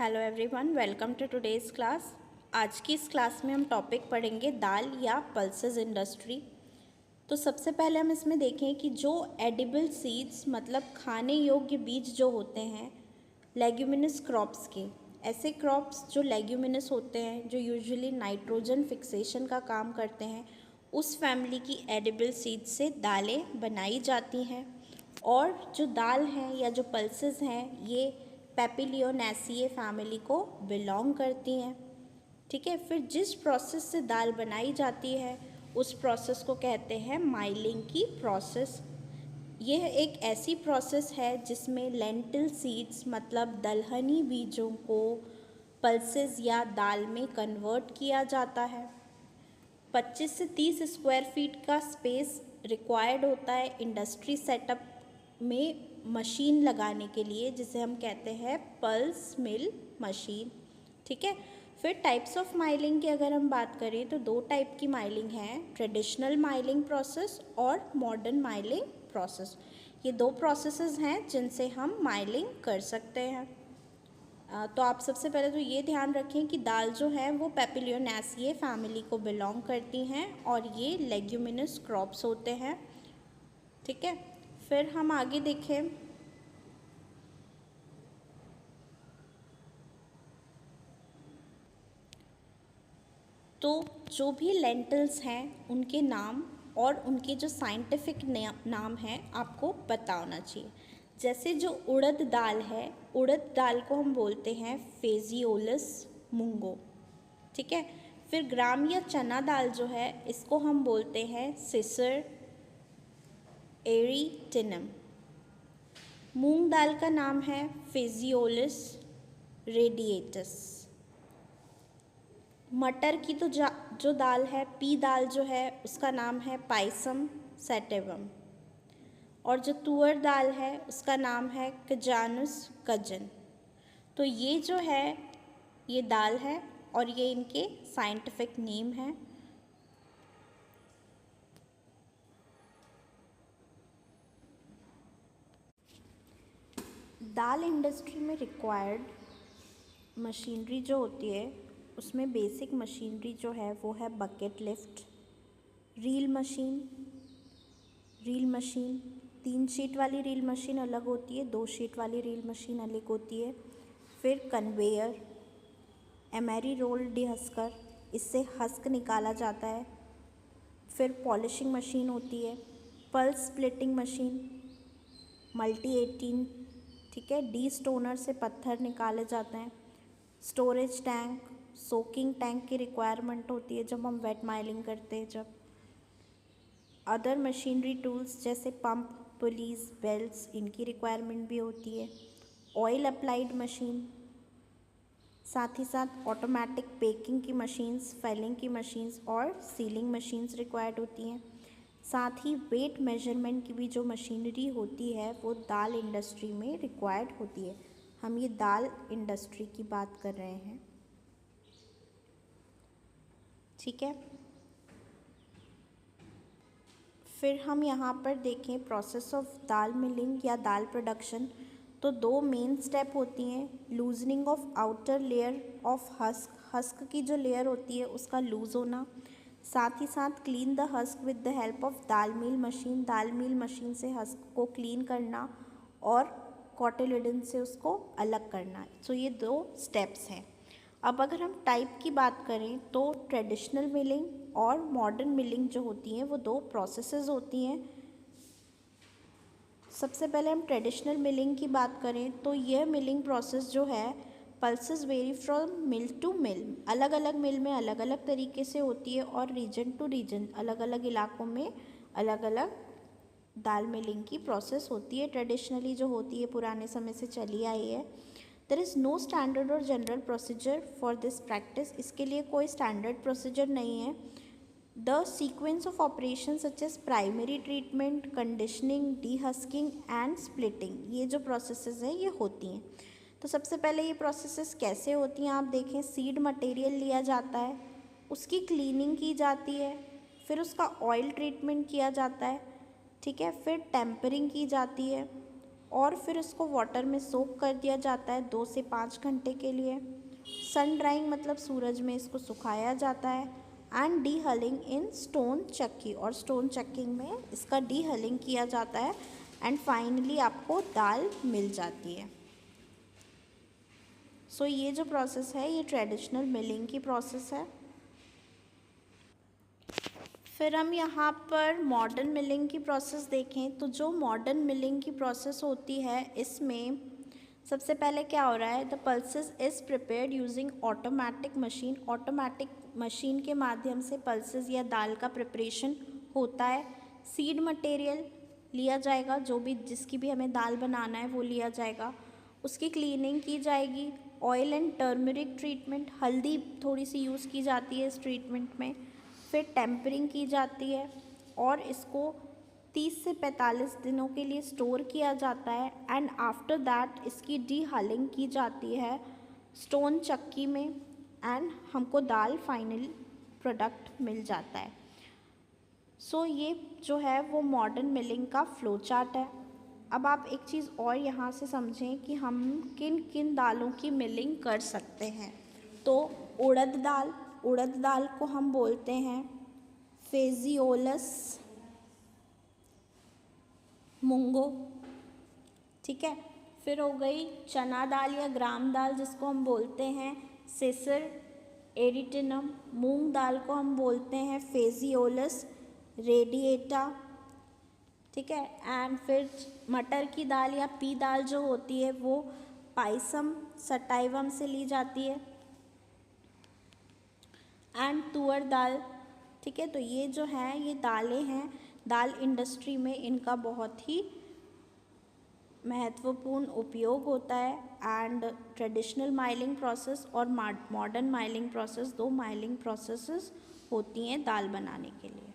Hello everyone, welcome to today's class. आज की इस क्लास में हम टॉपिक पढ़ेंगे दाल या पल्सेस इंडस्ट्री। तो सबसे पहले हम इसमें देखें कि जो एडिबल सीड्स मतलब खाने योग्य बीज जो होते हैं लेग्यूमिनस क्रॉप्स के, ऐसे क्रॉप्स जो लेग्यूमिनस होते हैं जो यूजुअली नाइट्रोजन फिक्सेशन का काम करते हैं, उस फैमिली की एडिबल सीड्स से दालें बनाई जाती हैं। और जो दाल हैं या जो पल्सेस हैं ये पेपिलियोनेसिए फैमिली को बिलोंग करती हैं। ठीक है, फिर जिस प्रोसेस से दाल बनाई जाती है उस प्रोसेस को कहते हैं माइलिंग की प्रोसेस। यह एक ऐसी प्रोसेस है जिसमें लेंटिल सीड्स मतलब दलहनी बीजों को पल्सेस या दाल में कन्वर्ट किया जाता है। 25 से 30 स्क्वायर फीट का स्पेस रिक्वायर्ड होता है इंडस्ट्री सेटअप में मशीन लगाने के लिए, जिसे हम कहते हैं पल्स मिल मशीन। ठीक है, फिर टाइप्स ऑफ माइलिंग की अगर हम बात करें तो दो टाइप की माइलिंग है, ट्रेडिशनल माइलिंग प्रोसेस और मॉडर्न माइलिंग प्रोसेस। ये दो प्रोसेसेस हैं जिनसे हम माइलिंग कर सकते हैं। तो आप सबसे पहले तो ये ध्यान रखें कि दाल जो है वो पेपिलियोनेसिए फैमिली को बिलोंग करती हैं और ये लेग्यूमिनस क्रॉप्स होते हैं। ठीक है, फिर हम आगे देखें तो जो भी लेंटिल्स हैं उनके नाम और उनके जो साइंटिफिक नाम हैं आपको पता होना चाहिए। जैसे जो उड़द दाल है, उड़द दाल को हम बोलते हैं फेजियोलस मुंगो। ठीक है, फिर ग्राम या चना दाल जो है इसको हम बोलते हैं सिसर एरिटिनम। मूंग दाल का नाम है फेजियोलस रेडिएटस। मटर की तो जो दाल है, पी दाल जो है उसका नाम है पाइसम सेटेवम। और जो तुअर दाल है उसका नाम है कजानुस कजन। तो ये जो है ये दाल है और ये इनके साइंटिफिक नेम है। दाल इंडस्ट्री में रिक्वायर्ड मशीनरी जो होती है उसमें बेसिक मशीनरी जो है वो है bucket lift, reel machine 3 sheet वाली रील मशीन अलग होती है, 2 शीट वाली रील मशीन अलग होती है। फिर कन्वेयर, एमेरी रोल डिहस्कर, इससे हस्क निकाला जाता है। फिर पॉलिशिंग मशीन होती है, पल्स स्प्लिटिंग मशीन, मल्टी 18, ठीक है, डी स्टोनर से पत्थर निकाले जाते हैं। स्टोरेज टैंक, सोकिंग टैंक की रिक्वायरमेंट होती है जब हम वेट माइलिंग करते हैं। जब अदर मशीनरी टूल्स जैसे पंप, पुलीज, बेल्ट्स, इनकी रिक्वायरमेंट भी होती है। ऑयल अप्लाइड मशीन, साथ ही साथ ऑटोमेटिक पेकिंग की मशीन्स, फैलिंग की मशीन्स और सीलिंग मशीन्स रिक्वायर्ड होती हैं। साथ ही वेट मेजरमेंट की भी जो मशीनरी होती है वो दाल इंडस्ट्री में रिक्वायर्ड होती है। हम ये दाल इंडस्ट्री की बात कर रहे हैं। ठीक है, फिर हम यहाँ पर देखें प्रोसेस ऑफ दाल मिलिंग या दाल प्रोडक्शन। तो 2 मेन स्टेप होती हैं, loosening of outer layer of husk, husk की जो लेयर होती है उसका लूज़ होना, साथ ही साथ clean the husk with the help of dal mill machine, dal mill machine से हस्क को क्लीन करना और कॉटिलिडन से उसको अलग करना। सो ये 2 स्टेप्स हैं। अब अगर हम टाइप की बात करें तो ट्रेडिशनल मिलिंग और मॉडर्न मिलिंग जो होती हैं वो 2 प्रोसेसेस होती हैं। सबसे पहले हम ट्रेडिशनल मिलिंग की बात करें तो यह मिलिंग प्रोसेस जो है pulses vary from mill to mill, अलग अलग मिल में अलग अलग तरीके से होती है और रीजन टू रीजन अलग अलग इलाकों में अलग अलग दाल मिलिंग की प्रोसेस होती है। ट्रेडिशनली जो होती है पुराने समय से चली आई है। देयर इज़ नो स्टैंडर्ड और general procedure for this practice, इसके लिए कोई स्टैंडर्ड प्रोसीजर नहीं है। The sequence of operation such as primary treatment, conditioning, dehusking and splitting, ये जो प्रोसेसेस हैं ये होती हैं। तो सबसे पहले ये प्रोसेसेस कैसे होती हैं आप देखें, सीड मटेरियल लिया जाता है, उसकी क्लीनिंग की जाती है, फिर उसका ऑयल ट्रीटमेंट किया जाता है। ठीक है, फिर टेम्परिंग की जाती है, और फिर इसको वाटर में सोक कर दिया जाता है 2 से 5 घंटे के लिए। सन ड्राइंग मतलब सूरज में इसको सुखाया जाता है। एंड डी हलिंग इन स्टोन चक्की, और स्टोन चक्किंग में इसका डी हलिंग किया जाता है एंड फाइनली आपको दाल मिल जाती है। सो ये जो प्रोसेस है ये ट्रेडिशनल मिलिंग की प्रोसेस है। फिर हम यहाँ पर मॉडर्न मिलिंग की प्रोसेस देखें तो जो मॉडर्न मिलिंग की प्रोसेस होती है इसमें सबसे पहले क्या हो रहा है, the pulses is prepared using automatic machine. Automatic machine के माध्यम से पल्सेस या दाल का प्रिपरेशन होता है। सीड मटेरियल लिया जाएगा, जो भी जिसकी भी हमें दाल बनाना है वो लिया जाएगा, उसकी क्लीनिंग की जाएगी। ऑयल एंड टर्मरिक ट्रीटमेंट, हल्दी थोड़ी सी यूज़ की जाती है इस ट्रीटमेंट में। फिर टेम्परिंग की जाती है और इसको 30 से 45 दिनों के लिए स्टोर किया जाता है। एंड आफ्टर दैट इसकी डी हलिंग की जाती है स्टोन चक्की में एंड हमको दाल फाइनल प्रोडक्ट मिल जाता है। सो ये जो है वो मॉडर्न मिलिंग का फ्लो चार्ट है। अब आप एक चीज़ और यहाँ से समझें कि हम किन किन दालों की मिलिंग कर सकते हैं। तो उड़द दाल को हम बोलते हैं फेजियोलस मुंगो, ठीक है। फिर हो गई चना दाल या ग्राम दाल जिसको हम बोलते हैं सेसर एरिटिनम। मूंग दाल को हम बोलते हैं फेजियोलस रेडिएटा, ठीक है। एंड फिर मटर की दाल या पी दाल जो होती है वो पाइसम सटाइवम से ली जाती है। एंड तुअर दाल, ठीक है। तो ये जो है ये दालें हैं, दाल इंडस्ट्री में इनका बहुत ही महत्वपूर्ण उपयोग होता है। एंड ट्रेडिशनल माइलिंग प्रोसेस और मॉडर्न माइलिंग प्रोसेस, दो माइलिंग प्रोसेसेस होती हैं दाल बनाने के लिए।